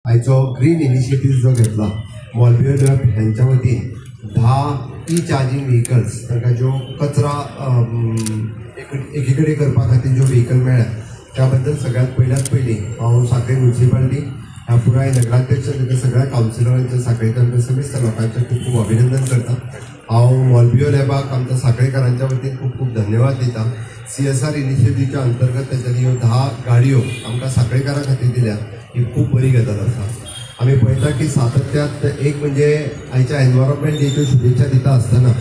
आयचो green initiative जो घेतला मॉलबियो लॅब ह्यांच्या वतीन 10 चार्जिंग व्हेकल्स ताका ज्यो कचरा एकी कडेन करपा खातीर ज्यो व्हेकल मेळ्ळ्या त्या बद्दल सगळ्यात पयली हांव सांखळी म्युनिसिपालिटी ह्या पुराय नगराध्यक्ष सगळ्या कावन्सिलरांचे सांखळीच्या समेस्त लोकांचे खूप खूप अभिनंदन करता। हांव मॉलबियो लॅबाक आमच्या सांखळीकारांच्या वतीन खूप खूप धन्यवाद दिता। CSR इनिशिएटिव्हच्या अंतर्गत तेच्यांनी ह्यो 10 गाडयो आमकां सांखळीकारां खातीर दिल्या ही खूप बरी गजाल आसा। आमी पळयता की सातत्यात एक म्हणजे आयच्या एनवायरमेंट डेच्यो शुभेच्छा दिता आसतना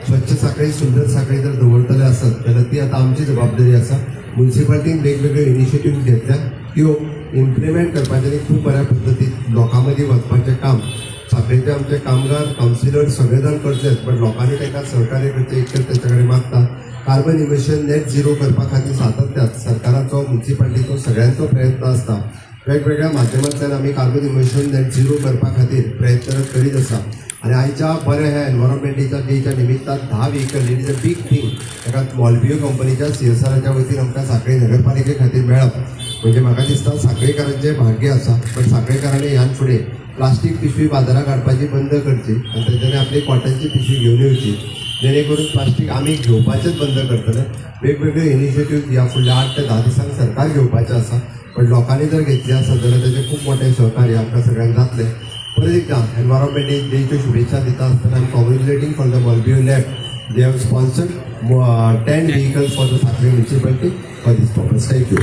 स्वच्छ सांखळी सुंदर सांखळी जर दवरतले आसत जाल्यार ती आतां आमची जबाबदारी आसा। म्युनिसिपालिटीन वेगवेगळे इनिशिएटिव्ह घेतल्या त्यो इम्प्लिमेंट करपाचें आनी खूब बऱ्या पद्दतीन लोकां मदीं वचपाचें काम सांखळीचे आमचे कामगार कावन्सिलर सगळे जाण करचेच, पण लोकांनी ताका सहकार्य करचें एकच तेच्या कडेन मागता। कार्बन इमिशन नेट झिरो करपा खातीर सातत्यात सरकाराचो म्युनिसिपालिटीचो सगळ्यांचो प्रयत्न आसता। वेगवेगळ्या माध्यमांतल्यान आमी कार्बन इमिशन नेट झिरो करपा खातीर प्रयत्न करीत आसा आनी आयच्या बऱ्या ह्या एनवायरमेंटीच्या डेच्या निमित्तान 10 vehicle it is a big thing ताका मॉलबियो कंपनीच्या CSRच्या वतीन आमकां सांखळी नगरपालिके खातीर मेळप म्हणजे म्हाका दिसता सांखळीकारांचें भाग्य आसा। पण सांखळीकारांनी ह्यान फुडें प्लास्टीक पिशवी बाजारात काडपाची बंद करची आनी तेच्यानी आपली कॉटनची पिशवी घेवन येवची जेणे करून प्लास्टीक आमी घेवपाचेंच बंद करतले। वेगवेगळे इनिशिएटिव्ह ह्या फुडल्या 8 ते 10 दिसांक सरकार घेवपाचें आसा, पण लोकांनी जर घेतली आसत जाल्यार तेजें खूब मोठें सहकार्य आमकां सगळ्यांक जातलें। परत एकदा एनवायरमेंट डेच्यो शुभेच्छा दिता आसतना I am congratulating for the Molbio lab. They have sponsored 10 vehicles for the Sankhali municipality for this purpose. Thank you.